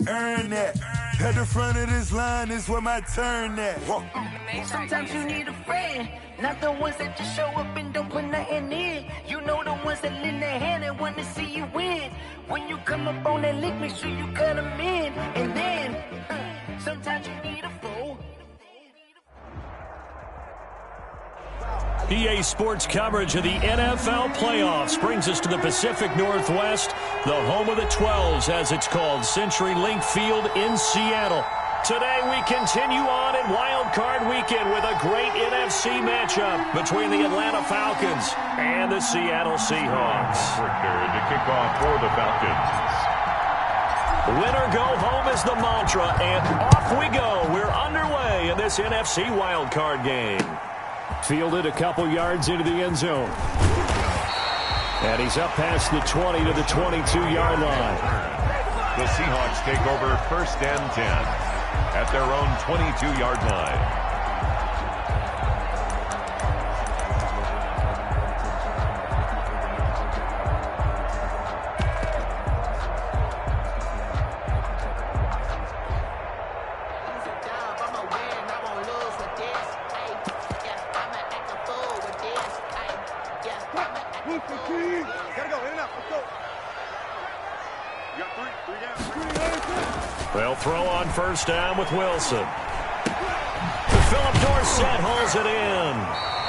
earn that. At the front of this line is where my turn at. Sometimes you need a friend, not the ones that just show up and don't put nothing in. You know the ones that lend their hand and want to see you win. When you come up on that lick, make sure you cut them in. And then, sometimes you need a fool. EA Sports coverage of the NFL playoffs brings us to the Pacific Northwest, the home of the 12s, as it's called, CenturyLink Field in Seattle. Today we continue on in Wild Card Weekend with a great NFC matchup between the Atlanta Falcons and the Seattle Seahawks. Prepared to kick off for the Falcons. Win or go home is the mantra, and off we go. We're underway in this NFC Wild Card game. Fielded a couple yards into the end zone. And he's up past the 20 to the 22-yard line. The Seahawks take over 1st and 10 at their own 22-yard line. They'll throw on 1st down with Wilson. Philip Dorsett holds it in.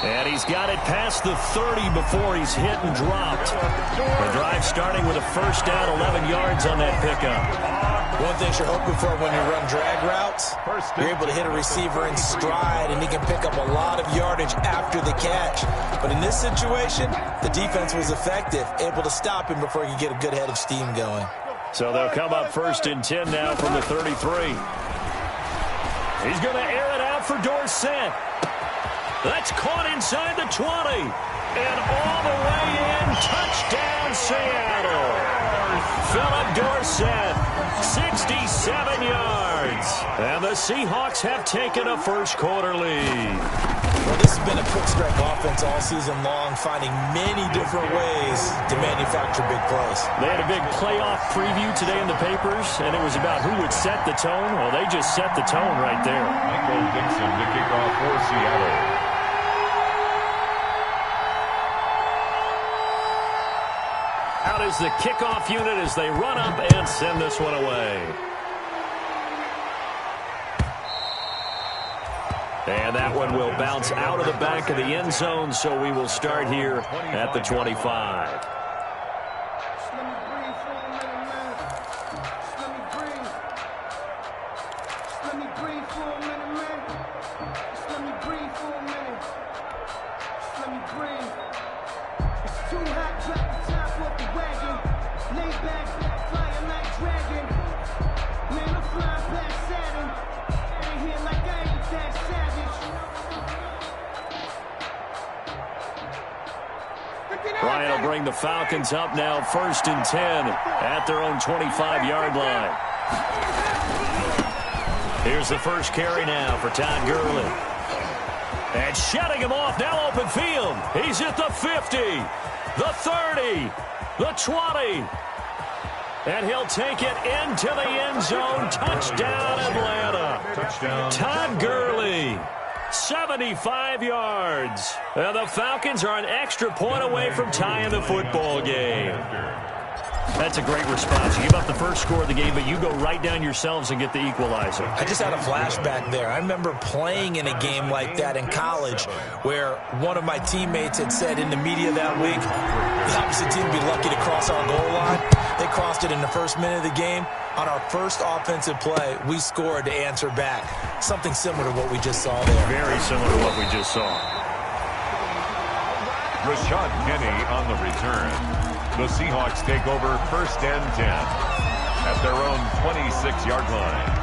And he's got it past the 30 before he's hit and dropped. The drive starting with a 1st down, 11 yards on that pickup. One thing you're hoping for when you run drag routes, you're able to hit a receiver in stride, and he can pick up a lot of yardage after the catch. But in this situation, the defense was effective, able to stop him before he could get a good head of steam going. So they'll come up 1st and 10 now from the 33. He's going to air it out for Dorsett. That's caught inside the 20. And all the way in, touchdown Seattle. Philip Dorsett, 67 yards. And the Seahawks have taken a first-quarter lead. Well, this has been a quick-strike offense all season long, finding many different ways to manufacture big plays. They had a big playoff preview today in the papers, and it was about who would set the tone. Well, they just set the tone right there. Michael Dixon to kick off for Seattle. Out is the kickoff unit as they run up and send this one away. And that one will bounce out of the back of the end zone, so we will start here at the 25. Ryan will bring the Falcons up now 1st and 10 at their own 25-yard line. Here's the first carry now for Todd Gurley. And shutting him off, now open field. He's at the 50, the 30, the 20. And he'll take it into the end zone. Touchdown, Atlanta. Touchdown. Todd Gurley. 75 yards. And the Falcons are an extra point away from tying the football game. That's a great response. You give up the first score of the game, but you go right down yourselves and get the equalizer. I just had a flashback there. I remember playing in a game like that in college where one of my teammates had said in the media that week, the opposite team would be lucky to cross our goal line. They crossed it in the first minute of the game. On our first offensive play, we scored to answer back. Something similar to what we just saw there. Very similar to what we just saw. Rashad Penny on the return. The Seahawks take over 1st and 10 at their own 26-yard line.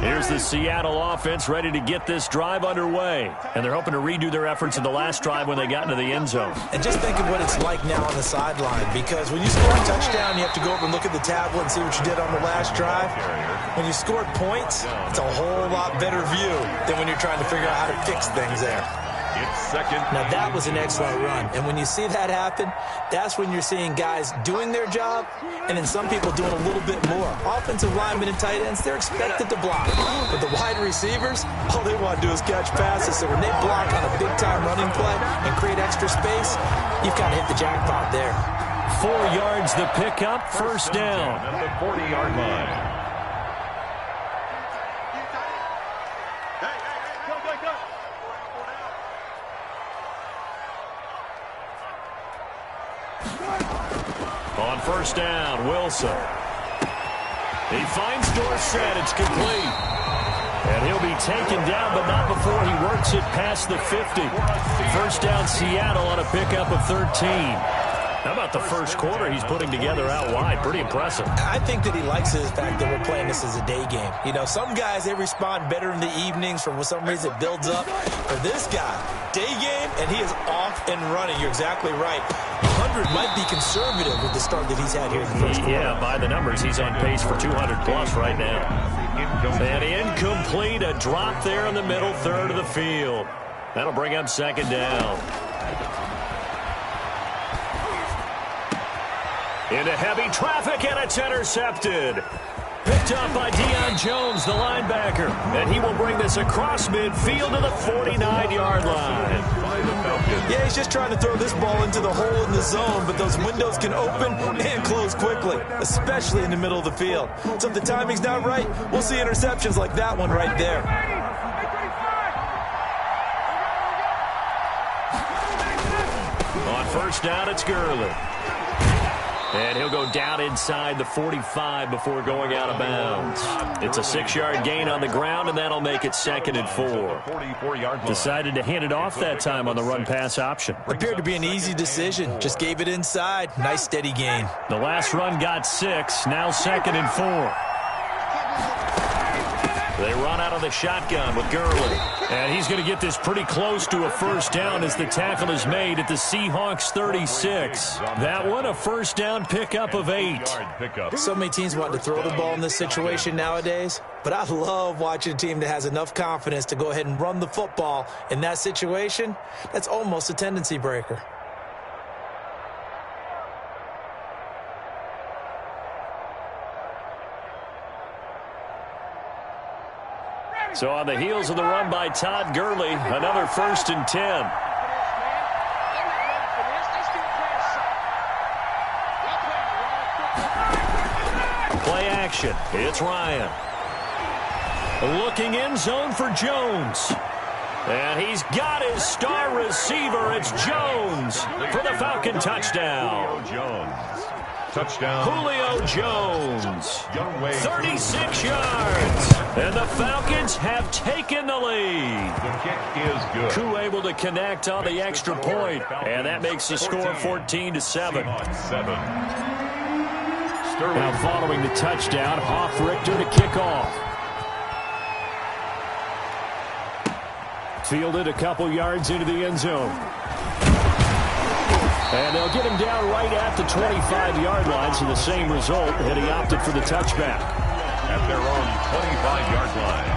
Here's the Seattle offense ready to get this drive underway. And they're hoping to redo their efforts in the last drive when they got into the end zone. And just think of what it's like now on the sideline, because when you score a touchdown, you have to go over and look at the tablet and see what you did on the last drive. When you scored points, it's a whole lot better view than when you're trying to figure out how to fix things there. It's second. Now, that was an excellent run. And when you see that happen, that's when you're seeing guys doing their job and then some people doing a little bit more. Offensive linemen and tight ends, they're expected to block. But the wide receivers, all they want to do is catch passes. So when they block on a big-time running play and create extra space, you've kind of hit the jackpot there. 4 yards the pickup, first down. At the 40-yard line. On first down, Wilson. He finds Dorsett. It's complete. And he'll be taken down, but not before he works it past the 50. First down, Seattle on a pickup of 13. How about the first quarter he's putting together out wide? Pretty impressive. I think that he likes the fact that we're playing this as a day game. You know, some guys, they respond better in the evenings. For some reason, it builds up. For this guy, day game, and he is off and running. You're exactly right. 100 might be conservative with the start that he's had here in the first quarter. Yeah, by the numbers, he's on pace for 200-plus right now. And incomplete, a drop there in the middle third of the field. That'll bring up second down. Into heavy traffic, and it's intercepted. Picked up by Deion Jones, the linebacker. And he will bring this across midfield to the 49-yard line. Yeah, he's just trying to throw this ball into the hole in the zone, but those windows can open and close quickly, especially in the middle of the field. So if the timing's not right, we'll see interceptions like that one right there. On first down, it's Gurley. And he'll go down inside the 45 before going out of bounds. It's a 6-yard gain on the ground, and that'll make it second and 4. 44-yard line. Decided to hand it off that time on the run-pass option. Appeared to be an easy decision. Just gave it inside. Nice, steady gain. The last run got 6. Now second and 4. They run out of the shotgun with Gurley. And he's going to get this pretty close to a first down as the tackle is made at the Seahawks 36. That one, a first down pickup of 8. So many teams want to throw the ball in this situation nowadays. But I love watching a team that has enough confidence to go ahead and run the football in that situation. That's almost a tendency breaker. So on the heels of the run by Todd Gurley, another first and 10. Play action. It's Ryan. Looking in zone for Jones. And he's got his star receiver. It's Jones for the Falcon touchdown. Touchdown. Julio Jones, 36 yards, and the Falcons have taken the lead. The kick is good. Koo able to connect on the extra point, and that makes the score 14-7. 7. Now following the touchdown, Hoff-Richter to kick off. Fielded a couple yards into the end zone. And they'll get him down right at the 25-yard line, so the same result, and he opted for the touchback. At their own 25-yard line.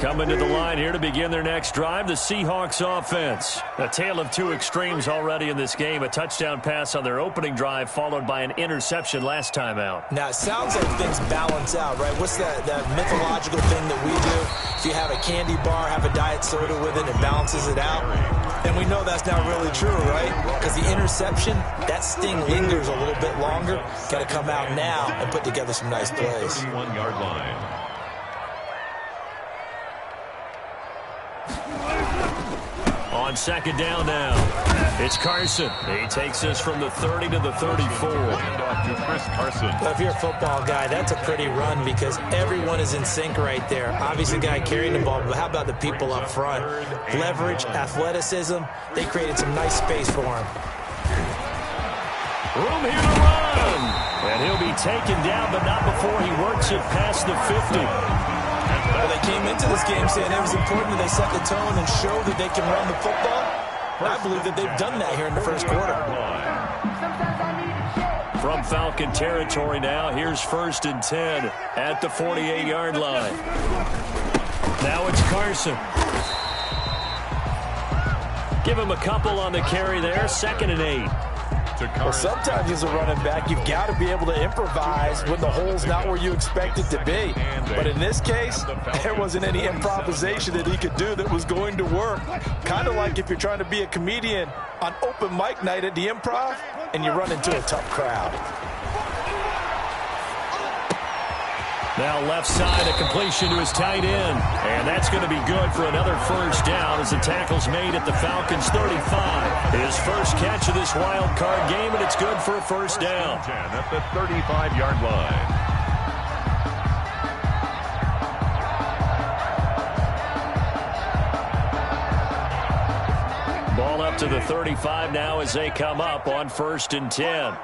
Coming to the line here to begin their next drive, the Seahawks offense. A tale of two extremes already in this game. A touchdown pass on their opening drive, followed by an interception last time out. Now, it sounds like things balance out, right? What's that mythological thing that we do? If you have a candy bar, have a diet soda with it, it balances it out. And we know that's not really true, right? Because the interception, that sting lingers a little bit longer. Got to come out now and put together some nice plays. 31-yard line. On second down now, it's Carson. He takes us from the 30 to the 34. To Chris Carson. But if you're a football guy, that's a pretty run because everyone is in sync right there. Obviously, the guy carrying the ball, but how about the people up front? Leverage, athleticism, they created some nice space for him. Room here to run. And he'll be taken down, but not before he works it past the 50. Well, they came into this game saying it was important that they set the tone and show that they can run the football. And I believe that they've done that here in the first quarter. From Falcon territory now, here's 1st and 10 at the 48-yard line. Now it's Carson. Give him a couple on the carry there, 2nd and 8. Well, sometimes as a running back, you've got to be able to improvise when the hole's not where you expect it to be. But in this case, there wasn't any improvisation that he could do that was going to work. Kind of like if you're trying to be a comedian on open mic night at the Improv and you run into a tough crowd. Now left side, a completion to his tight end. And that's going to be good for another 1st down as the tackle's made at the Falcons' 35. His first catch of this wild card game, and it's good for a 1st down. 10 at the 35-yard line. Ball up to the 35 now as they come up on 1st and 10.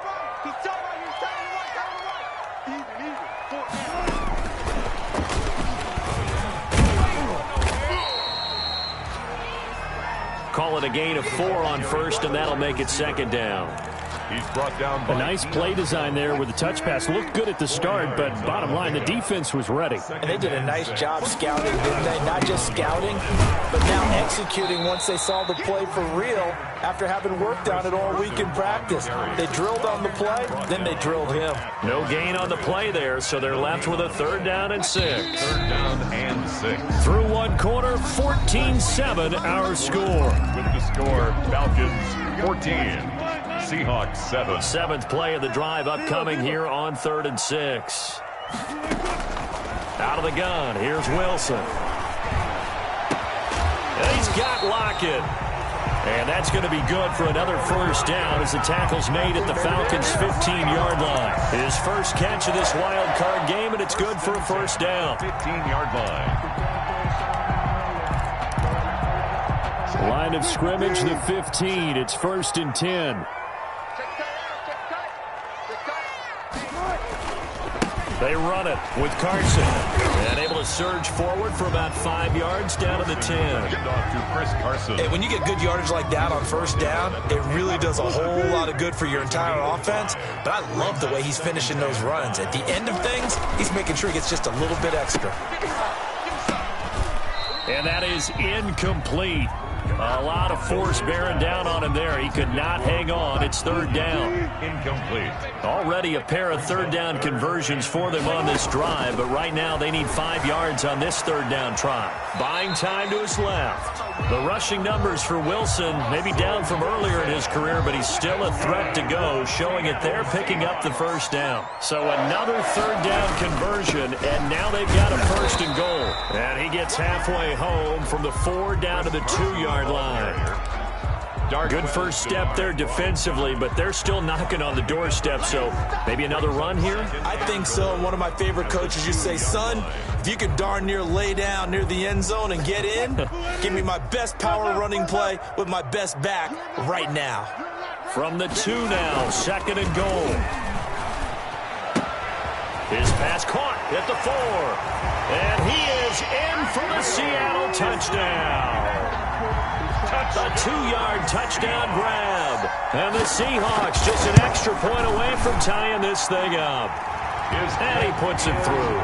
Call it a gain of 4 on 1st, and that'll make it 2nd down. He's brought down by a nice play design there with the touch pass. Looked good at the start, but bottom line, the defense was ready. And they did a nice job scouting, didn't they? Not just scouting, but now executing once they saw the play for real after having worked on it all week in practice. They drilled on the play, then they drilled him. No gain on the play there, so they're left with a 3rd down and 6. 3rd down and 6. Through one quarter, 14-7 our score. With the score, Falcons 14. Seahawks 7. 7th play of the drive upcoming here on 3rd and 6. Out of the gun, here's Wilson. And he's got Lockett. And that's going to be good for another 1st down as the tackle's made at the Falcons' 15-yard line. His first catch of this wild card game, and it's good for a 1st down. 15-yard line. Line of scrimmage, the 15. It's 1st and 10. They run it with Carson. And able to surge forward for about 5 yards down to the 10. Get off to Chris Carson. Hey, when you get good yardage like that on 1st down, it really does a whole lot of good for your entire offense. But I love the way he's finishing those runs. At the end of things, he's making sure he gets just a little bit extra. And that is incomplete. A lot of force bearing down on him there. He could not hang on. It's 3rd down. Incomplete. Already a pair of 3rd down conversions for them on this drive, but right now they need 5 yards on this 3rd down try. Buying time to his left. The rushing numbers for Wilson maybe down from earlier in his career, but he's still a threat to go, showing it there, picking up the 1st down. So another 3rd down conversion, and now they've got a 1st and goal. And he gets halfway home from the 4 down to the 2-yard line. Good first step there defensively, but they're still knocking on the doorstep, so maybe another run here? I think so. One of my favorite coaches used to say, son, if you could darn near lay down near the end zone and get in, give me my best power running play with my best back right now. From the 2 now, 2nd and goal. His pass caught at the 4. And he is in for the Seattle touchdown. A 2-yard touchdown grab. And the Seahawks just an extra point away from tying this thing up. And he puts it through.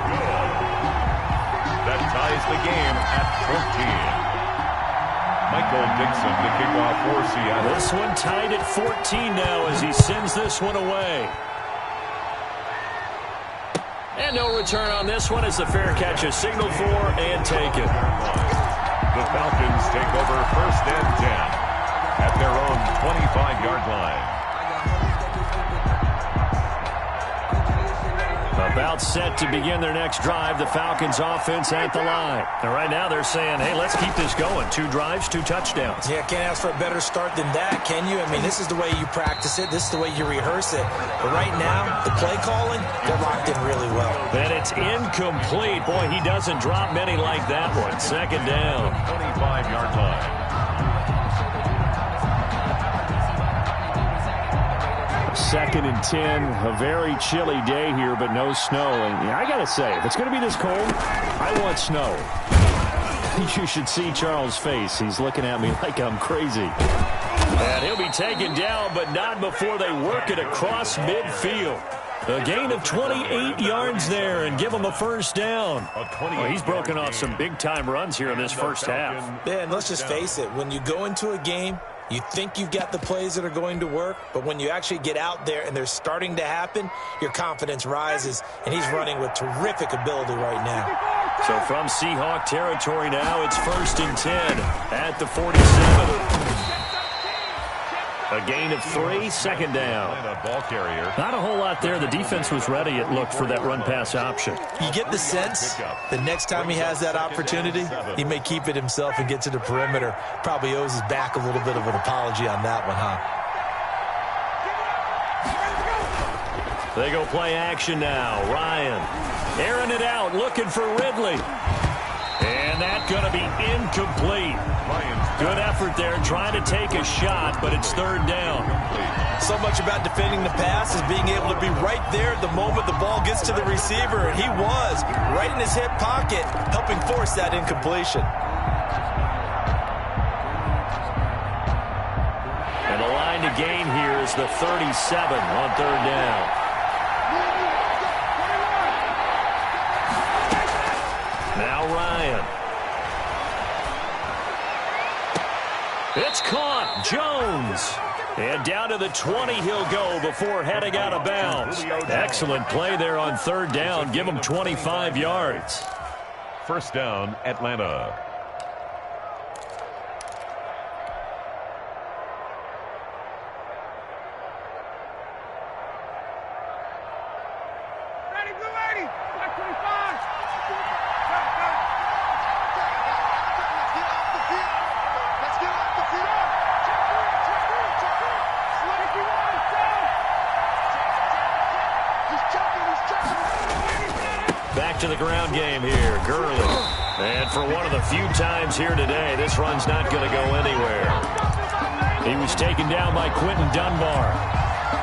That ties the game at 14. Michael Dixon to kick off for Seattle. This one tied at 14 now as he sends this one away. And no return on this one as the fair catch is signaled for and taken. The Falcons take over 1st and 10 at their own 25-yard line. About set to begin their next drive, the Falcons offense at the line. And right now they're saying, hey, let's keep this going. 2 drives, 2 touchdowns. Yeah, can't ask for a better start than that, can you? I mean, this is the way you practice it. This is the way you rehearse it. But right now, the play calling, they're locked in really well. And it's incomplete. Boy, he doesn't drop many like that one. 2nd down. 25-yard line. 2nd and 10, a very chilly day here, but no snow. And I got to say, if it's going to be this cold, I want snow. You should see Charles' face. He's looking at me like I'm crazy. And he'll be taken down, but not before they work it across midfield. A gain of 28 yards there and give him a first down. Well, he's broken off some big-time runs here in this first half. Yeah, and let's just face it. When you go into a game, you think you've got the plays that are going to work, but when you actually get out there and they're starting to happen, your confidence rises, and he's running with terrific ability right now. So from Seahawk territory now, it's 1st and 10 at the 47. A gain of 3, second down. Ball carrier. Not a whole lot there. The defense was ready, it looked, for that run-pass option. You get the sense the next time he has that opportunity, he may keep it himself and get to the perimeter. Probably owes his back a little bit of an apology on that one, huh? They go play action now. Ryan airing it out, looking for Ridley. And that's going to be incomplete. Good effort there, trying to take a shot, but it's 3rd down. So much about defending the pass is being able to be right there at the moment the ball gets to the receiver, and he was right in his hip pocket, helping force that incompletion. And the line to gain here is the 37 on 3rd down. Now Ryan. It's caught. Jones. And down to the 20 he'll go before heading out of bounds. Excellent play there on 3rd down. Give him 25 yards. First down, Atlanta. Back to the ground game here. Gurley. And for one of the few times here today, this run's not going to go anywhere. He was taken down by Quentin Dunbar.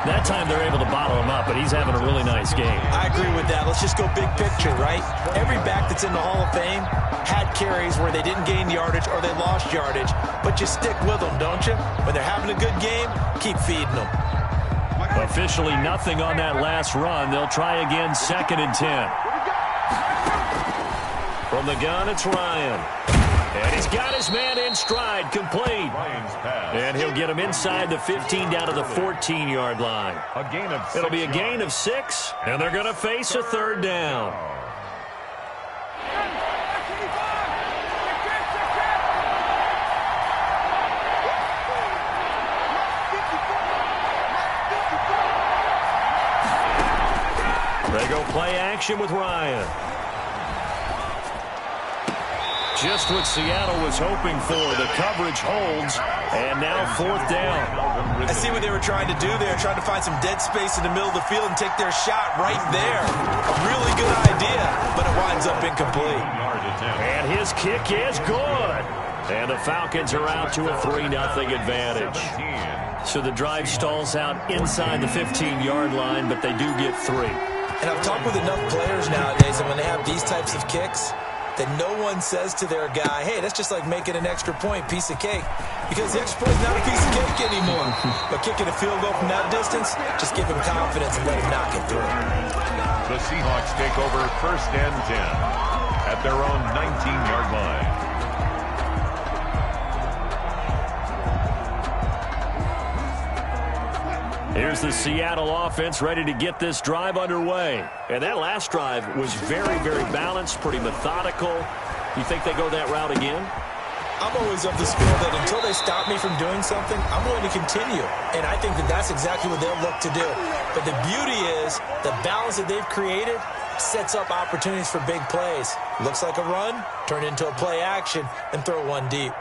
That time they're able to bottle him up, but he's having a really nice game. I agree with that. Let's just go big picture, right? Every back that's in the Hall of Fame had carries where they didn't gain yardage or they lost yardage, but you stick with them, don't you? When they're having a good game, keep feeding them. Officially nothing on that last run. They'll try again, 2nd and 10. From the gun, it's Ryan. And he's got his man in stride, complete. And he'll get him inside the 15 down to the 14-yard line. It'll be a gain of 6, and they're going to face a 3rd down. They go play action with Ryan. Just what Seattle was hoping for. The coverage holds, and now 4th down. I see what they were trying to do there, trying to find some dead space in the middle of the field and take their shot right there. A really good idea, but it winds up incomplete. And his kick is good. And the Falcons are out to a 3-0 advantage. So the drive stalls out inside the 15-yard line, but they do get 3. And I've talked with enough players nowadays, and when they have these types of kicks, that no one says to their guy, hey, that's just like making an extra point, piece of cake. Because the extra point is not a piece of cake anymore. But kicking a field goal from that distance, just give him confidence and let him knock it through. The Seahawks take over 1st and 10 at their own 19-yard line. Here's the Seattle offense ready to get this drive underway. And that last drive was very, very balanced, pretty methodical. You think they go that route again? I'm always of the school that until they stop me from doing something, I'm going to continue. And I think that that's exactly what they'll look to do. But the beauty is the balance that they've created sets up opportunities for big plays. Looks like a run, turn into a play action, and throw one deep.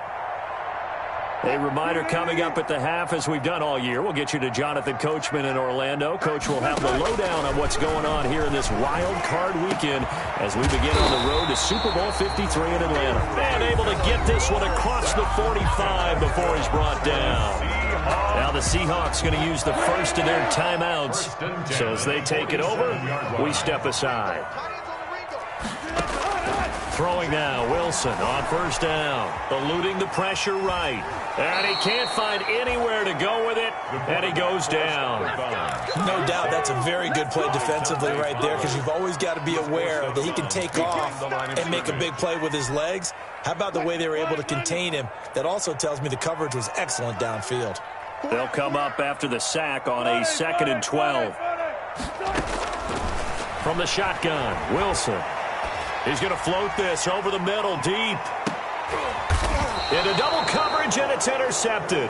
A reminder coming up at the half, as we've done all year. We'll get you to Jonathan Coachman in Orlando. Coach will have the lowdown on what's going on here in this wild card weekend as we begin on the road to Super Bowl 53 in Atlanta. And able to get this one across the 45 before he's brought down. Now the Seahawks going to use the first of their timeouts. So as they take it over, we step aside. Throwing now, Wilson on first down. Eluding the pressure right. And he can't find anywhere to go with it, and he goes down. No doubt that's a very good play defensively right there, because you've always got to be aware that he can take off and make a big play with his legs. How about the way they were able to contain him? That also tells me the coverage was excellent downfield. They'll come up after the sack on a 2nd and 12. From the shotgun, Wilson. He's going to float this over the middle, deep. Into double coverage, and it's intercepted.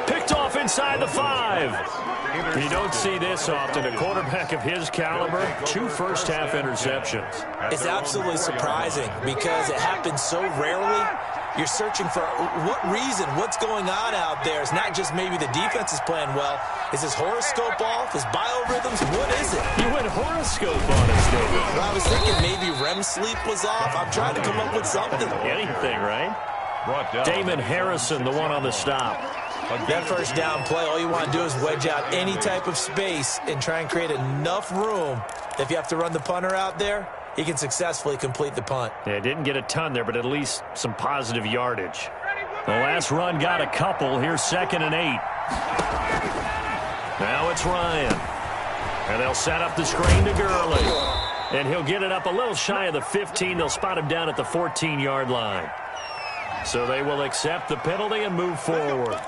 Picked off inside the 5. You don't see this often. A quarterback of his caliber, 2 first-half interceptions. It's absolutely surprising because it happens so rarely. You're searching for what reason, what's going on out there. It's not just maybe the defense is playing well. Is his horoscope off? His biorhythms? What is it? You went horoscope on us, David. Well, I was thinking maybe REM sleep was off. I'm trying to come up with something. Anything, right? Damon Harrison, the one on the stop. That first down play, all you want to do is wedge out any type of space and try and create enough room. If you have to run the punter out there, he can successfully complete the punt. Yeah, didn't get a ton there, but at least some positive yardage. The last run got a couple. Here's 2nd and 8. Now it's Ryan. And they'll set up the screen to Gurley. And he'll get it up a little shy of the 15. They'll spot him down at the 14-yard line. So they will accept the penalty and move forward.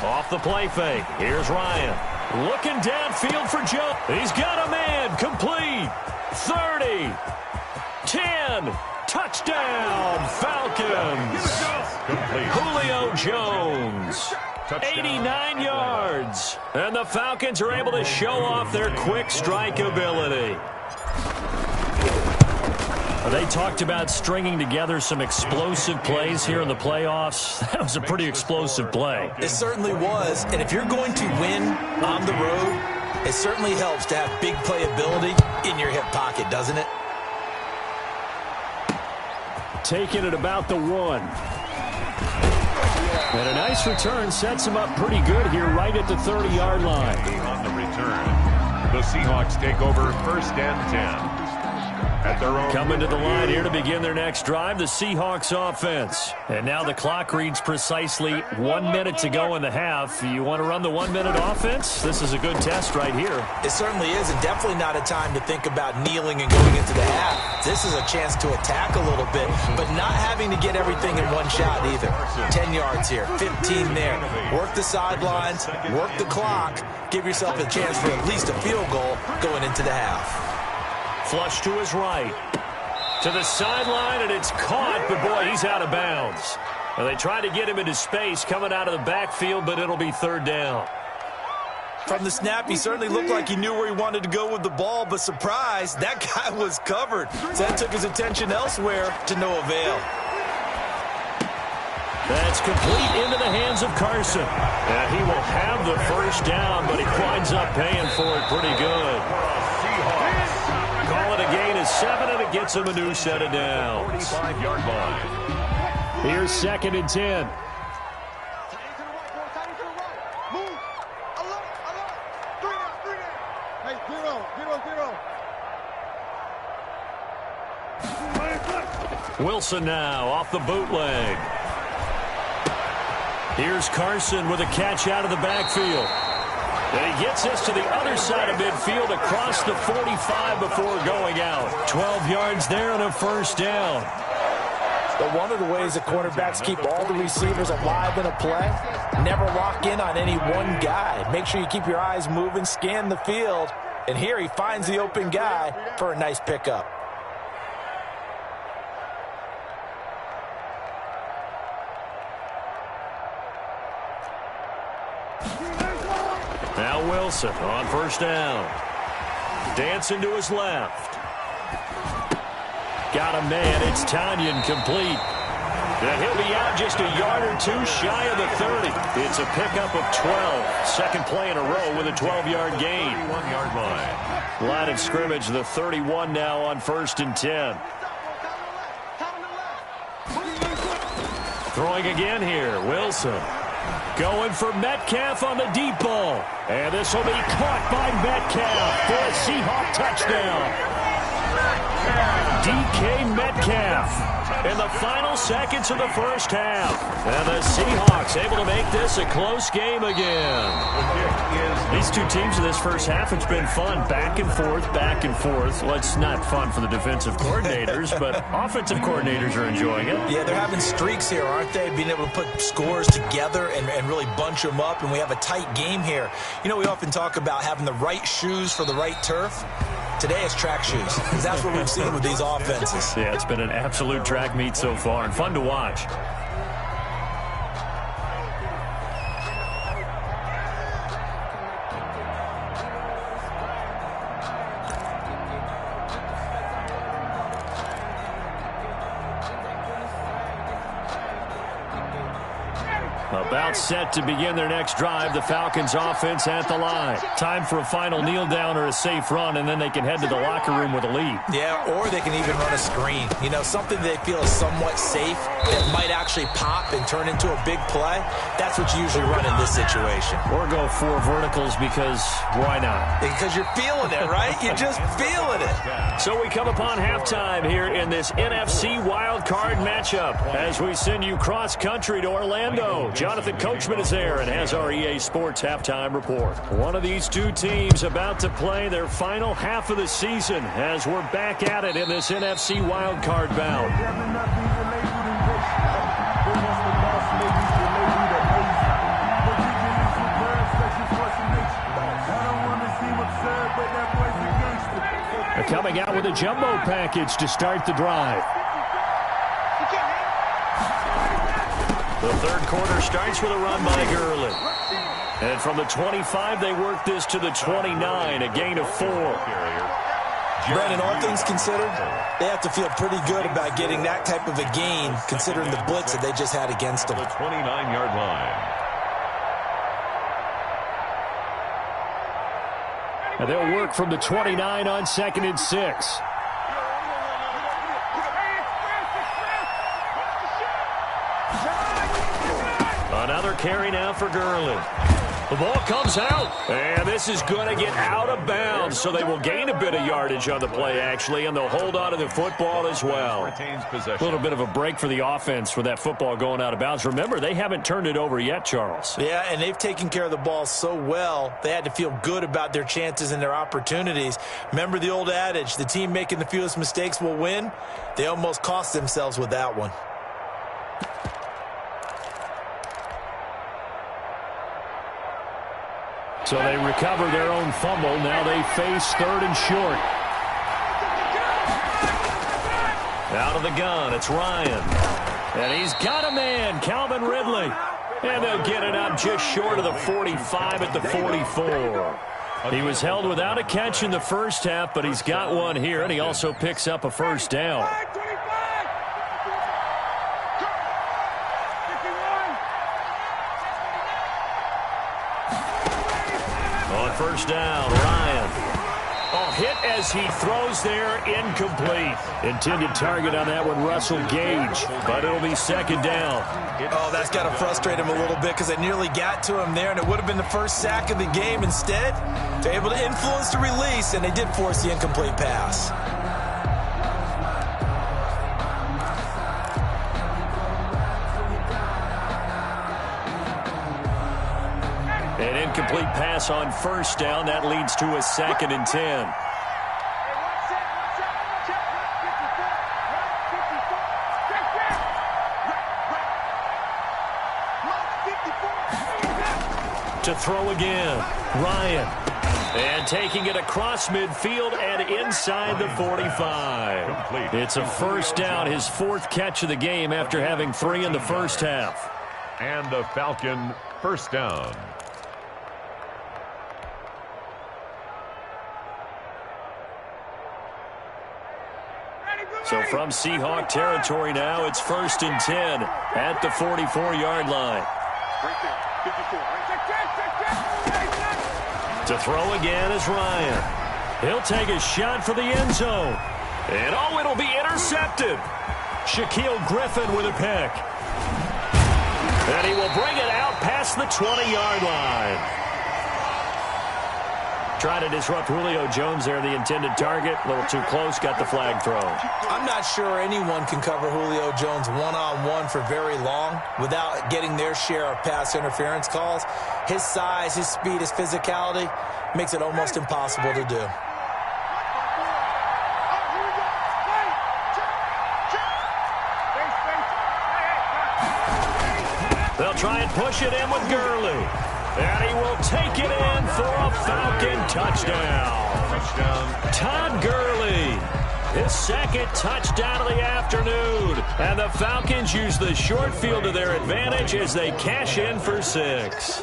Off the play fake. Here's Ryan. Looking downfield for Joe. He's got a man. Complete. 30. 10. Touchdown, Falcons. Julio Jones. 89 yards. And the Falcons are able to show off their quick strike ability. They talked about stringing together some explosive plays here in the playoffs. That was a pretty explosive play. It certainly was. And if you're going to win on the road, it certainly helps to have big playability in your hip pocket, doesn't it? Taking it about the 1. And a nice return sets him up pretty good here right at the 30-yard line. On the return, the Seahawks take over 1st and 10. At their own coming to the line here to begin their next drive, the Seahawks offense. And now the clock reads precisely 1 minute to go in the half. You want to run the 1-minute offense? This is a good test right here. It certainly is, and definitely not a time to think about kneeling and going into the half. This is a chance to attack a little bit, but not having to get everything in one shot either. 10 yards here, 15 there. Work the sidelines, work the clock, give yourself a chance for at least a field goal going into the half. Flush to his right. To the sideline, and it's caught, but boy, he's out of bounds. Well, they tried to get him into space coming out of the backfield, but it'll be 3rd down. From the snap, he certainly looked like he knew where he wanted to go with the ball, but surprise, that guy was covered. So that took his attention elsewhere to no avail. That's complete into the hands of Carson. And he will have the first down, but he winds up paying for it pretty good. Call it a gain of 7, and it gets him a new set of downs. 45-yard line. Here's 2nd and 10. Wilson now off the bootleg. Here's Carson with a catch out of the backfield. And he gets this to the other side of midfield across the 45 before going out. 12 yards there and a first down. But one of the ways that quarterbacks keep all the receivers alive in a play, never lock in on any one guy. Make sure you keep your eyes moving, scan the field. And here he finds the open guy for a nice pickup. Now Wilson on first down. Dancing to his left. Got a man. It's Tanyan complete. And he'll be out just a yard or two shy of the 30. It's a pickup of 12. Second play in a row with a 12-yard gain. 31-yard line. Line of scrimmage, the 31 now on 1st and 10. Throwing again here, Wilson. Going for Metcalf on the deep ball. And this will be caught by Metcalf for a Seahawk touchdown. DK Metcalf in the final seconds of the first half. And the Seahawks able to make this a close game again. These two teams in this first half, it's been fun. Back and forth, back and forth. Well, it's not fun for the defensive coordinators, but offensive coordinators are enjoying it. Yeah, they're having streaks here, aren't they? Being able to put scores together and really bunch them up, and we have a tight game here. You know, we often talk about having the right shoes for the right turf. Today it's track shoes, because that's what we've seen with these offenses. Yeah, it's been an absolute track meet so far, and fun to watch. About set to begin their next drive. The Falcons offense at the line. Time for a final kneel down or a safe run, and then they can head to the locker room with a lead. Yeah, or they can even run a screen. You know, something they feel is somewhat safe that might actually pop and turn into a big play. That's what you usually run in this situation. Or go 4 verticals because why not? Because you're feeling it, right? You're just feeling it. So we come upon halftime here in this NFC Wild Card matchup as we send you cross-country to Orlando. Jonathan Coachman is there and has our EA Sports halftime report. One of these two teams about to play their final half of the season as we're back at it in this NFC Wild Card bout. They're coming out with a jumbo package to start the drive. The third quarter starts with a run by Gurley. And from the 25, they work this to the 29, a gain of 4. Brandon, all things considered, they have to feel pretty good about getting that type of a gain, considering the blitz that they just had against them. The 29-yard line. And they'll work from the 29 on 2nd and 6. Another carry now for Gurley. The ball comes out, and this is going to get out of bounds, so they will gain a bit of yardage on the play, actually, and they'll hold on to the football as well. A little bit of a break for the offense with that football going out of bounds. Remember, they haven't turned it over yet, Charles. Yeah, and they've taken care of the ball so well, they had to feel good about their chances and their opportunities. Remember the old adage, the team making the fewest mistakes will win? They almost cost themselves with that one. So they recover their own fumble. Now they face 3rd and short. Out of the gun, it's Ryan. And he's got a man, Calvin Ridley. And they'll get it up just short of the 45 at the 44. He was held without a catch in the first half, but he's got one here, and he also picks up a first down. First down, Ryan. Oh, hit as he throws there, incomplete. Intended target on that one, Russell Gage, but it'll be 2nd down. Oh, that's got to frustrate him a little bit because they nearly got to him there, and it would have been the first sack of the game. Instead, they're able to influence the release, and they did force the incomplete pass. An incomplete pass on first down. That leads to a 2nd and 10. To throw again, Ryan. And taking it across midfield and inside the 45. It's a first down, his 4th catch of the game after having 3 in the first half. And the Falcon first down. So from Seahawk territory now, it's 1st and 10 at the 44-yard line. To throw again is Ryan. He'll take a shot for the end zone. And oh, it'll be intercepted. Shaquille Griffin with a pick. And he will bring it out past the 20-yard line. Trying to disrupt Julio Jones there, the intended target. A little too close, got the flag thrown. I'm not sure anyone can cover Julio Jones one-on-one for very long without getting their share of pass interference calls. His size, his speed, his physicality makes it almost impossible to do. They'll try and push it in with Gurley. And he will take it in for a Falcon touchdown. Todd Gurley, his 2nd touchdown of the afternoon. And the Falcons use the short field to their advantage as they cash in for 6.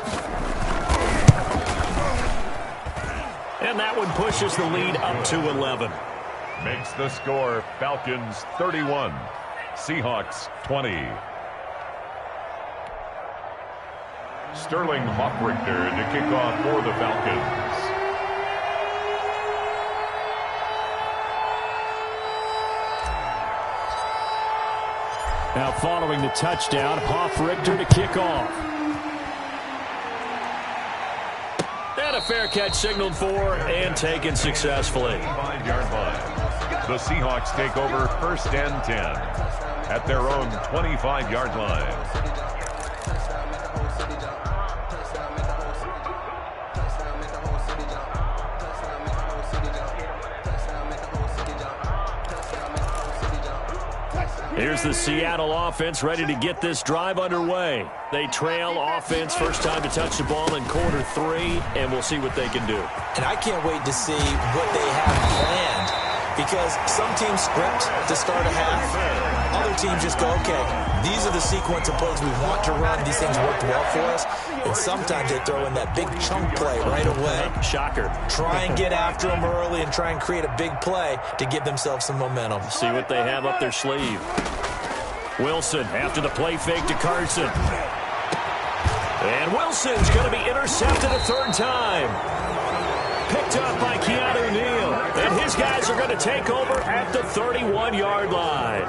And that one pushes the lead up to 11. Makes the score Falcons 31, Seahawks 20. Sterling Hoffrichter to kick off for the Falcons. Now following the touchdown, Hoffrichter to kick off. And a fair catch signaled for and taken successfully. 5-yard line. The Seahawks take over 1st and 10 at their own 25-yard line. Here's the Seattle offense ready to get this drive underway. They trail offense, first time to touch the ball in quarter 3, and we'll see what they can do. And I can't wait to see what they have planned, because some teams script to start a half. Other teams just go, okay, these are the sequence of plays we want to run. These things worked well for us. And sometimes they throw in that big chunk play right away. Shocker. Try and get after them early and try and create a big play to give themselves some momentum. See what they have up their sleeve. Wilson after the play fake to Carson. And Wilson's going to be intercepted a 3rd time. Picked up by Keanu Neal. And his guys are going to take over at the 31-yard line.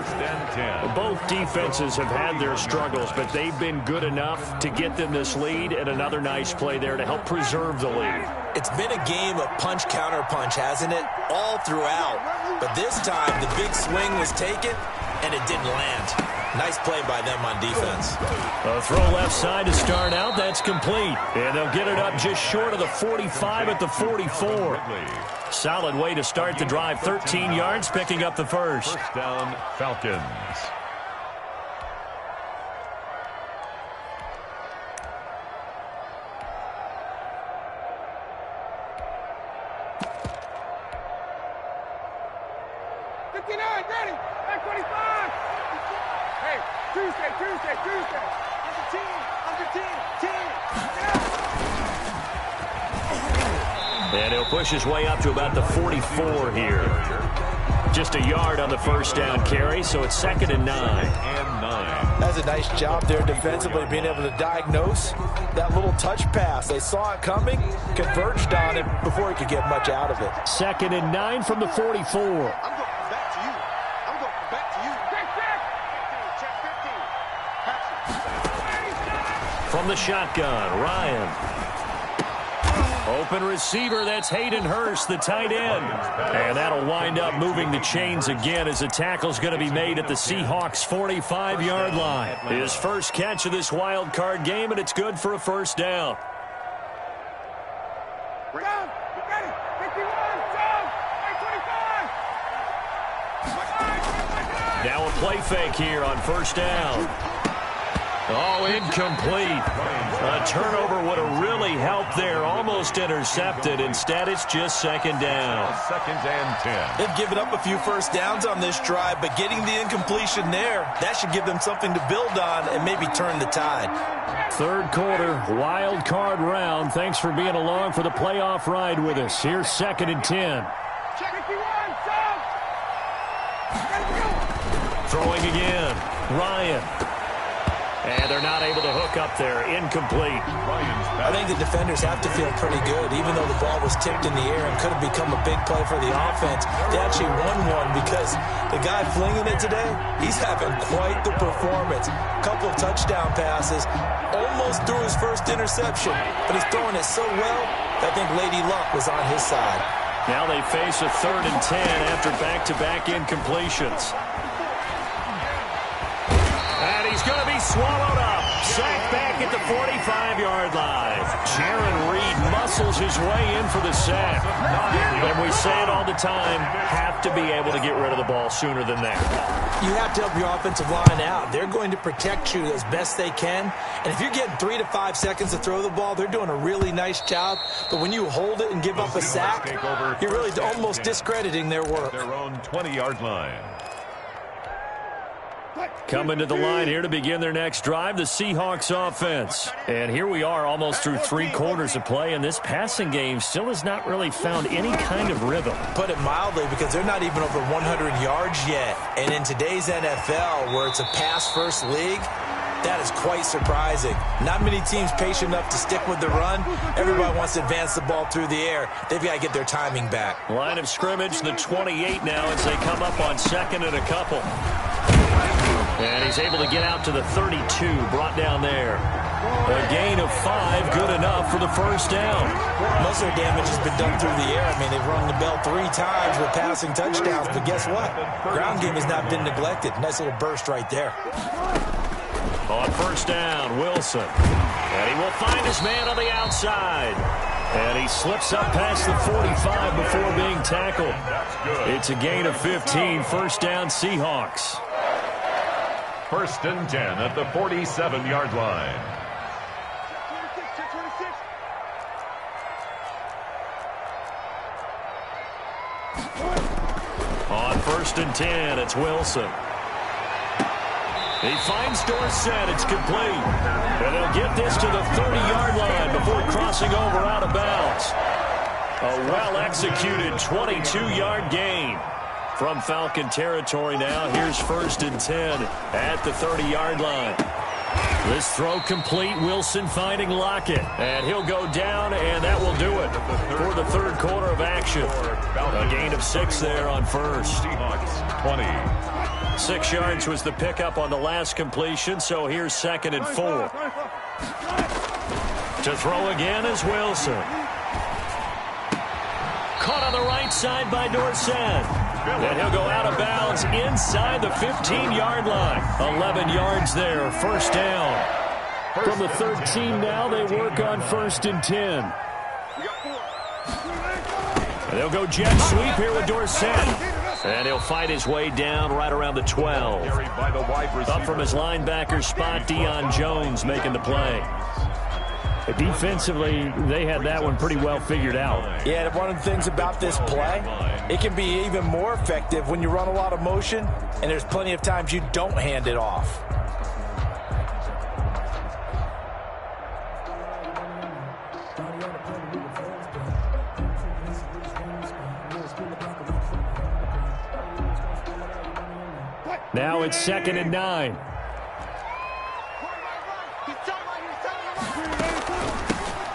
Both defenses have had their struggles, but they've been good enough to get them this lead, and another nice play there to help preserve the lead. It's been a game of punch-counter-punch, hasn't it? All throughout. But this time, the big swing was taken, and it didn't land. Nice play by them on defense. A throw left side to start out. That's complete. And they'll get it up just short of the 45 at the 44. Solid way to start the drive. 13 yards, picking up the first. First down, Falcons. Ready, back 25. Hey, Tuesday. Under 10. And he'll push his way up to about the 44 here. Just a yard on the first down carry, so it's 2nd and 9. That's a nice job there defensively, being able to diagnose that little touch pass. They saw it coming, converged on it before he could get much out of it. 2nd and 9 from the 44. From the shotgun, Ryan. Open receiver, that's Hayden Hurst, the tight end. And that'll wind up moving the chains again as the tackle's going to be made at the Seahawks' 45-yard line. His first catch of this wild card game, and it's good for a first down. Now a play fake here on first down. Oh, incomplete. A turnover would have really helped there. Almost intercepted. Instead, it's just 2nd down. 2nd and 10. They've given up a few first downs on this drive, but getting the incompletion there, that should give them something to build on and maybe turn the tide. 3rd quarter, wild card round. Thanks for being along for the playoff ride with us. Here's 2nd and 10. Check 51, Throwing again. Ryan. And they're not able to hook up there. Incomplete. I think the defenders have to feel pretty good. Even though the ball was tipped in the air and could have become a big play for the offense, they actually won one because the guy flinging it today, he's having quite the performance. A couple of touchdown passes, almost threw his first interception, but he's throwing it so well that I think Lady Luck was on his side. Now they face a 3rd and 10 after back-to-back incompletions. And he's going to be swallowed up. Sacked back at the 45-yard line. Jaron Reed muscles his way in for the sack. And we say it all the time, have to be able to get rid of the ball sooner than that. You have to help your offensive line out. They're going to protect you as best they can. And if you're getting 3 to 5 seconds to throw the ball, they're doing a really nice job. But when you hold it and give up a sack, you're really almost discrediting their work. Their own 20-yard line. Coming to the line here to begin their next drive, the Seahawks offense. And here we are almost through 3 quarters of play, and this passing game still has not really found any kind of rhythm. Put it mildly, because they're not even over 100 yards yet. And in today's NFL, where it's a pass-first league, that is quite surprising. Not many teams patient enough to stick with the run. Everybody wants to advance the ball through the air. They've got to get their timing back. Line of scrimmage, the 28 now as they come up on 2nd and a couple. And he's able to get out to the 32, brought down there. A gain of 5, good enough for the first down. Most of their damage has been done through the air. I mean, they've rung the bell 3 times with passing touchdowns, but guess what? Ground game has not been neglected. Nice little burst right there. On first down, Wilson. And he will find his man on the outside. And he slips up past the 45 before being tackled. It's a gain of 15, first down Seahawks. 1st and 10 at the 47-yard line. On 1st and 10, it's Wilson. He finds Dorsett. It's complete. And they'll get this to the 30-yard line before crossing over out of bounds. A well-executed 22-yard gain. From Falcon territory now, here's 1st and 10 at the 30-yard line. This throw complete, Wilson finding Lockett. And he'll go down, and that will do it for the 3rd quarter of action. A gain of 6 there on first. Seahawks 20. 6 yards was the pickup on the last completion, so here's 2nd and 4. To throw again is Wilson. Caught on the right side by Dorsett. And he'll go out of bounds inside the 15-yard line. 11 yards there, first down. From the 13 now, they work on 1st and 10. And they'll go jet sweep here with Dorsett. And he'll fight his way down right around the 12. Up from his linebacker spot, Deion Jones making the play. Defensively, they had that one pretty well figured out. Yeah, one of the things about this play, it can be even more effective when you run a lot of motion, and there's plenty of times you don't hand it off. Now it's 2nd and 9.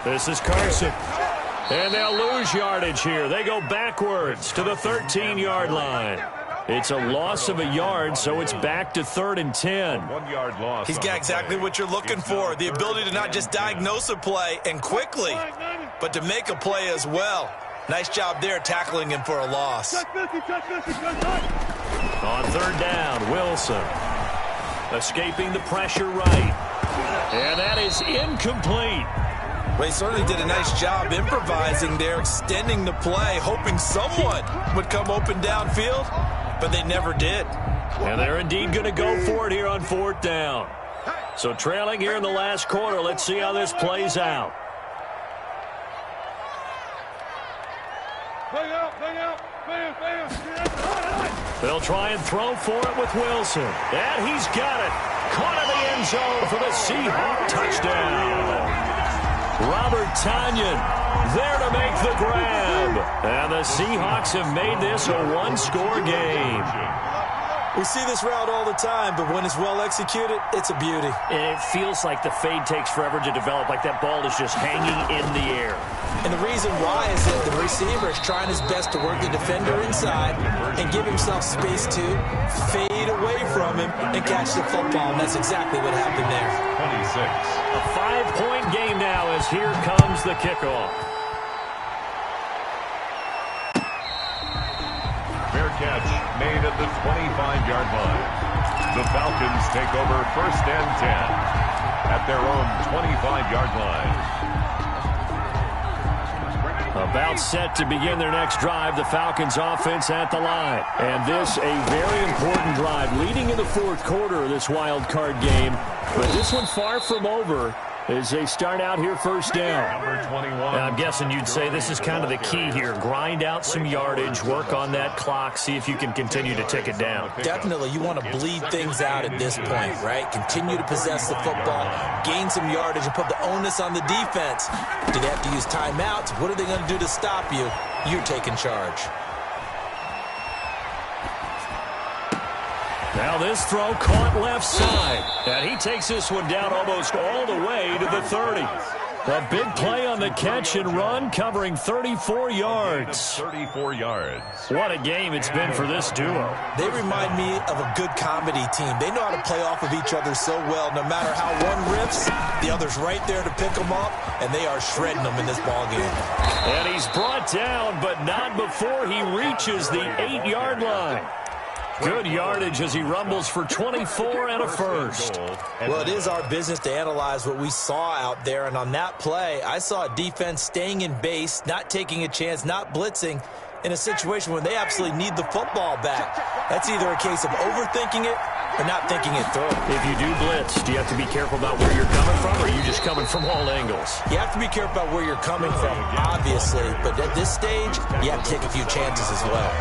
This is Carson. And they'll lose yardage here. They go backwards to the 13-yard line. It's a loss of a yard, so it's back to 3rd and 10. 1 yard loss. He's got exactly what you're looking for, the ability to not just diagnose a play and quickly, but to make a play as well. Nice job there tackling him for a loss. On 3rd down, Wilson. Escaping the pressure right. And that is incomplete. Well, he certainly did a nice job improvising there, extending the play, hoping someone would come open downfield, but they never did. And they're indeed going to go for it here on 4th down. So trailing here in the last quarter, let's see how this plays out. They'll try and throw for it with Wilson. And he's got it. Caught in the end zone for the Seahawks touchdown. Robert Tonyan there to make the grab. And the Seahawks have made this a one-score game. We see this route all the time, but when it's well executed, it's a beauty. It feels like the fade takes forever to develop, like that ball is just hanging in the air. And the reason why is that the receiver is trying his best to work the defender inside and give himself space to fade away from him and catch the football, and that's exactly what happened there. 26. A 5-point game now as here comes the kickoff. Fair catch made at the 25-yard line. The Falcons take over 1st and 10 at their own 25-yard line. About set to begin their next drive, the Falcons offense at the line. And this a very important drive leading in the fourth quarter of this wild card game. But this one far from over as they start out here 1st down. Number 21. And I'm guessing you'd say this is kind of the key here. Grind out some yardage, work on that clock, see if you can continue to tick it down. Definitely, you want to bleed things out at this point, right? Continue to possess the football, gain some yardage, and put the onus on the defense. Do they have to use timeouts? What are they going to do to stop you? You're taking charge. Now this throw caught left side. And he takes this one down almost all the way to the 30. A big play on the catch and run, covering 34 yards. 34 yards. What a game it's been for this duo. They remind me of a good comedy team. They know how to play off of each other so well. No matter how one riffs, the other's right there to pick them up, and they are shredding them in this ballgame. And he's brought down, but not before he reaches the 8-yard line. Good yardage as he rumbles for 24 and a first. Well, it is our business to analyze what we saw out there, and on that play, I saw a defense staying in base, not taking a chance, not blitzing, in a situation where they absolutely need the football back. That's either a case of overthinking it or not thinking it through. If you do blitz, do you have to be careful about where you're coming from, or are you just coming from all angles? You have to be careful about where you're coming from, obviously, but at this stage, you have to take a few chances as well.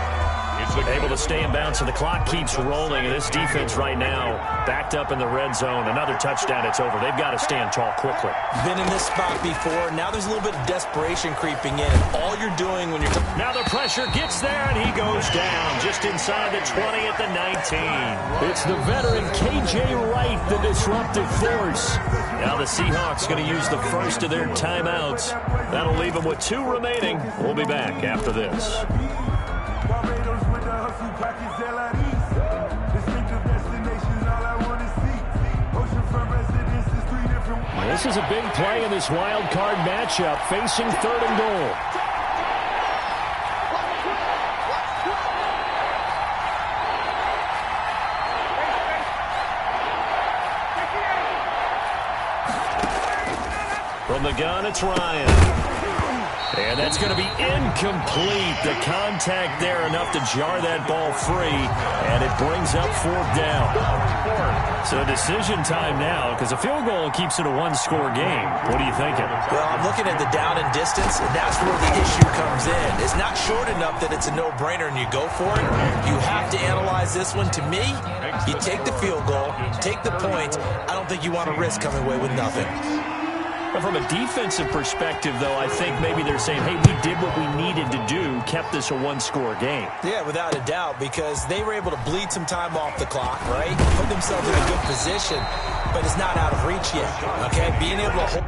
Able to stay in bounds, and the clock keeps rolling. And this defense right now backed up in the red zone. Another touchdown, it's over. They've got to stand tall quickly. Been in this spot before. Now there's a little bit of desperation creeping in. All you're doing when you're... Now the pressure gets there, and he goes down just inside the 20 at the 19. It's the veteran K.J. Wright, the disruptive force. Now the Seahawks going to use the first of their timeouts. That'll leave them with 2 remaining. We'll be back after this. This is a big play in this wild card matchup, facing 3rd and goal. From the gun, it's Ryan. And that's going to be incomplete. The contact there enough to jar that ball free, and it brings up 4th down. So decision time now, because a field goal keeps it a 1-score game. What are you thinking? Well, I'm looking at the down and distance, and that's where the issue comes in. It's not short enough that it's a no-brainer and you go for it. You have to analyze this one. To me, you take the field goal, take the points. I don't think you want to risk coming away with nothing. From a defensive perspective, though, I think maybe they're saying, hey, we did what we needed to do, kept this a 1-score game. Yeah, without a doubt, because they were able to bleed some time off the clock, right? Put themselves in a good position, but it's not out of reach yet, okay? Being able to hold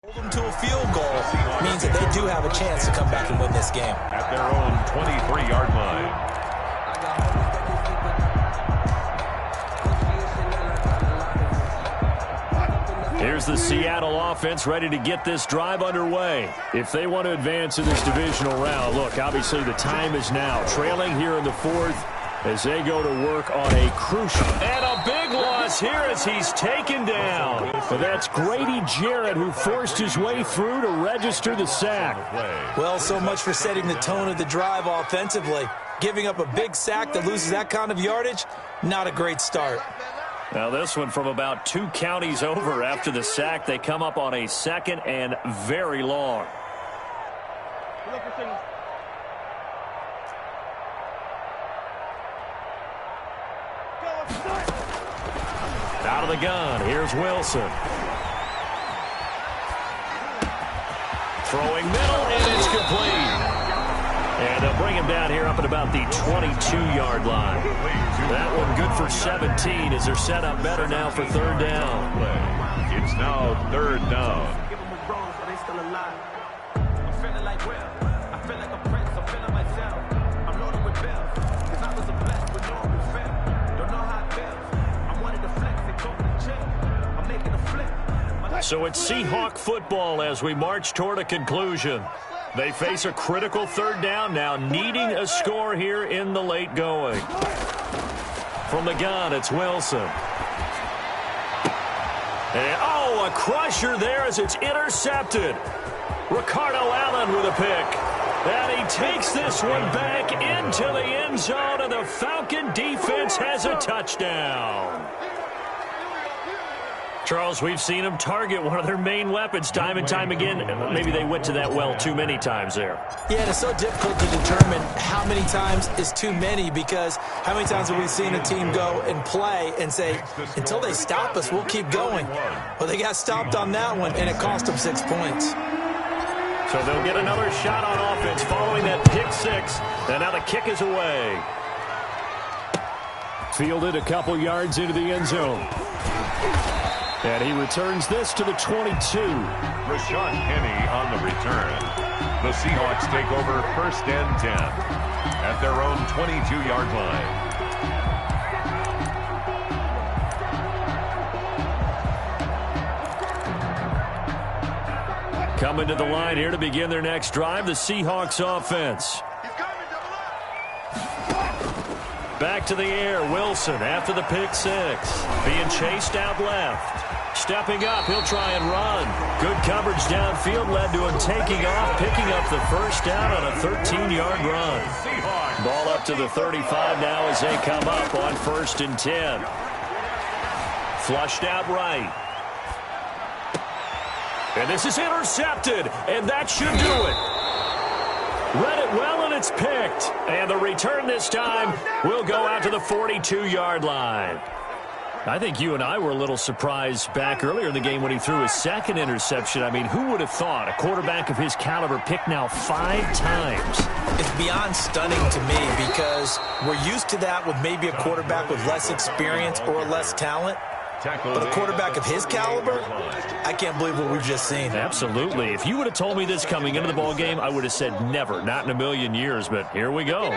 Hold them to a field goal means that they do have a chance to come back and win this game. At their own 23-yard line. Here's the Seattle offense ready to get this drive underway. If they want to advance in this divisional round, look, obviously the time is now. Trailing here in the fourth as they go to work on a crucial. And a big loss here as he's taken down. But that's Grady Jarrett who forced his way through to register the sack. Well, so much for setting the tone of the drive offensively. Giving up a big sack that loses that kind of yardage, not a great start. Now this one from about 2 counties over after the sack. They come up on a second and very long. Out of the gun, here's Wilson. Throwing middle, and it's complete. And they'll bring him down here up at about the 22-yard line. That one good for 17 as they're set up better now for third down. It's now third down. So it's Seahawk football as we march toward a conclusion. They face a critical third down now, needing a score here in the late going. From the gun, it's Wilson. And, a crusher there as it's intercepted. Ricardo Allen with a pick. And he takes this one back into the end zone, and the Falcon defense has a touchdown. Charles, we've seen them target one of their main weapons time and time again. Maybe they went to that well too many times there. Yeah, and it's so difficult to determine how many times is too many, because how many times have we seen a team go and play and say, until they stop us, we'll keep going. Well, they got stopped on that one, and it cost them 6 points. So they'll get another shot on offense following that pick six. And now the kick is away. Fielded a couple yards into the end zone. And he returns this to the 22. Rashad Penny on the return. The Seahawks take over first and 10 at their own 22-yard line. Coming to the line here to begin their next drive, the Seahawks offense. Back to the air, Wilson after the pick six. Being chased out left. Stepping up, he'll try and run. Good coverage downfield led to him taking off, picking up the first down on a 13-yard run. Ball up to the 35 now as they come up on first and 10. Flushed out right. And this is intercepted, and that should do it. Read it well, and it's picked. And the return this time will go out to the 42-yard line. I think you and I were a little surprised back earlier in the game when he threw his second interception. I mean, who would have thought a quarterback of his caliber picked now 5 times? It's beyond stunning to me because we're used to that with maybe a quarterback with less experience or less talent. But a quarterback of his caliber, I can't believe what we've just seen. Absolutely. If you would have told me this coming into the ball game, I would have said never, not in a million years. But here we go.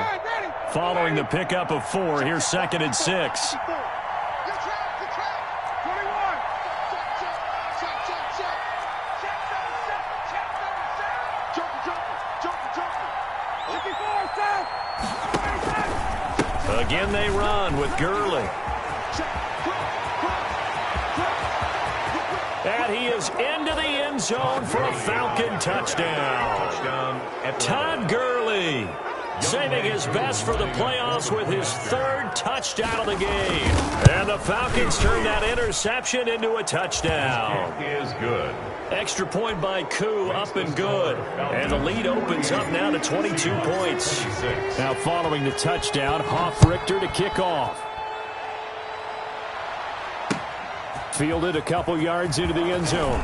Following the pickup of 4, here's second and 6. Again, they run with Gurley. And he is into the end zone for a Falcon touchdown. Todd Gurley saving his best for the playoffs with his 3rd touchdown of the game. And the Falcons turn that interception into a touchdown. It is good. Extra point by Koo, up and good. And the lead opens up now to 22 points. Now following the touchdown, Hoff-Richter to kick off. Fielded a couple yards into the end zone.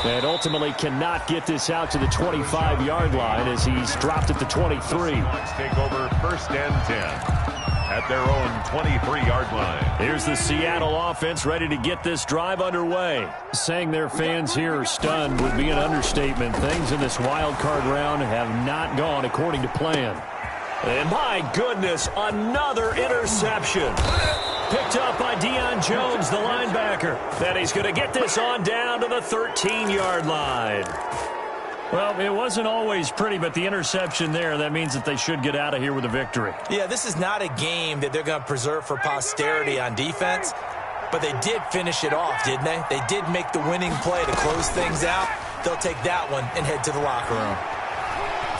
And ultimately cannot get this out to the 25-yard line as he's dropped at the 23. Take over first and 10 at their own 23-yard line. Here's the Seattle offense ready to get this drive underway. Saying their fans here are stunned would be an understatement. Things in this wild card round have not gone according to plan. And my goodness, another interception. Picked up by Deion Jones, the linebacker. Then he's going to get this on down to the 13-yard line. Well, it wasn't always pretty, but the interception there, that means that they should get out of here with a victory. Yeah, this is not a game that they're going to preserve for posterity on defense, but they did finish it off, didn't they? They did make the winning play to close things out. They'll take that one and head to the locker room.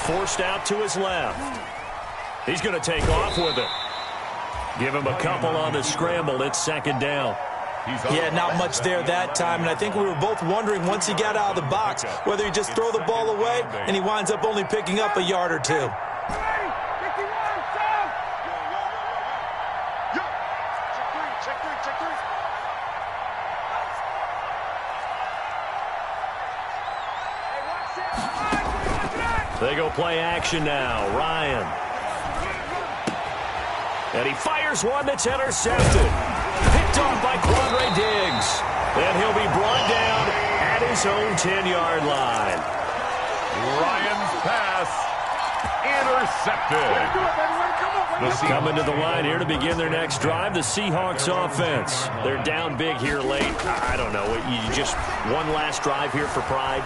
Forced out to his left. He's going to take off with it. Give him a couple on the scramble. It's second down. Yeah, not much there that time, and I think we were both wondering once he got out of the box whether he just throw the ball away and he winds up only picking up a yard or two. They go play action now. Ryan. And he fires one that's intercepted. Picked off by Quandre Diggs. And he'll be brought down at his own 10-yard line. Ryan's pass intercepted. Coming to the line here to begin their next drive, the Seahawks offense. They're down big here late. I don't know. You just one last drive here for pride?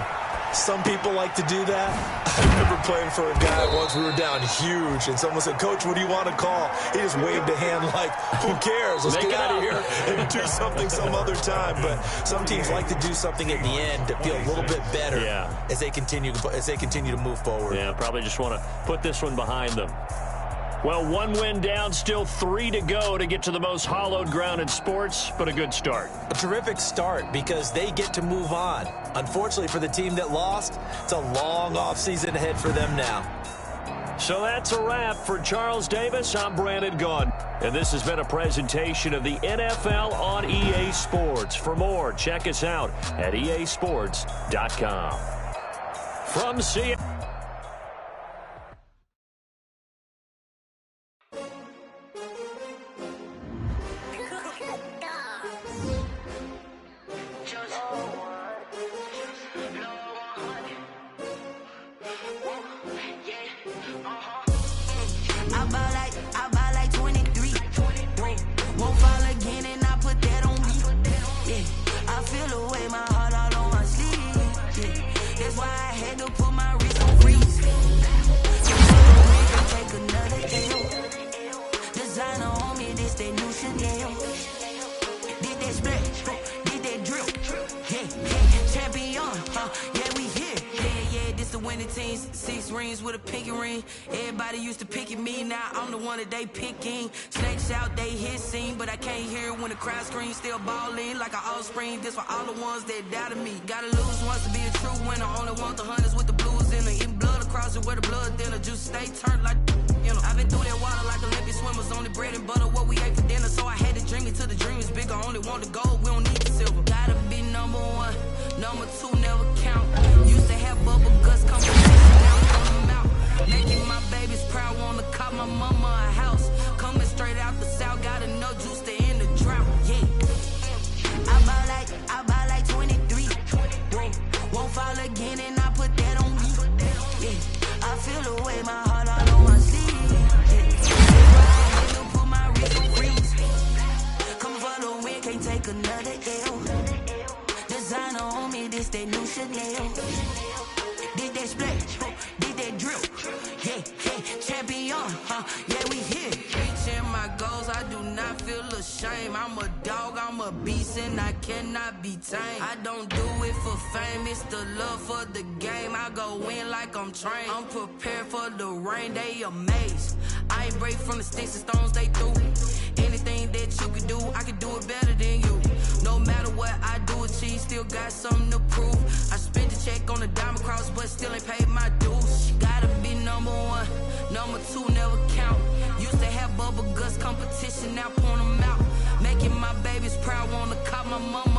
Some people like to do that. I remember playing for a guy once. We were down huge, and someone said, "Coach, what do you want to call?" He just waved a hand like, "Who cares? Let's get out of here and do something some other time." But some teams like to do something at the end to feel a little bit better as they continue to move forward. Yeah, probably just want to put this one behind them. Well, one win down, still 3 to go to get to the most hallowed ground in sports, but a good start. A terrific start because they get to move on. Unfortunately for the team that lost, it's a long offseason ahead for them now. So that's a wrap for Charles Davis. I'm Brandon Gaudin, and this has been a presentation of the NFL on EA Sports. For more, check us out at easports.com. From Seattle. With a pinky ring, everybody used to pick at me. Now I'm the one that they picking. Snakes out, they hissing, but I can't hear when the crowd screams. Still balling like an offspring. This for all the ones that doubted me. Gotta lose once to be a true winner. Only want the hunters with the blues in it. Eating blood across it where the blood thinner. Juice stay turned like I've been through that water like Olympic swimmers. Only bread and butter what we ate for dinner. So I had to dream it till the dream is bigger. Only want the gold, we don't need the silver. Gotta be number one, number two never count. Used to have bubble guts come from making my babies proud, wanna call my mama a house. Coming straight out the south, got enough juice to end the drought. Yeah, I buy like 23. Won't fall again, and I put that on me. Yeah, I feel the way my heart all on my sleeve. Yeah, I had to put my wrist on freeze. Coming for the win, can't take another L. Designer on me, this that new Chanel. Did that splash, did that drip. Yeah, champion, yeah, we here. Reaching my goals, I do not feel ashamed. I'm a dog, I'm a beast, and I cannot be tamed. I don't do it for fame, it's the love for the game. I go in like I'm trained. I'm prepared for the rain, they amazed. I ain't break from the sticks and stones they threw. Anything that you can do, I can do it better than you. No matter what I do, achieve, still got something to prove. I spent the check on the diamond cross, but still ain't paid my dues. Gotta be number one, number two never count. Used to have bubble guts competition, now point them out. Making my babies proud, wanna call my mama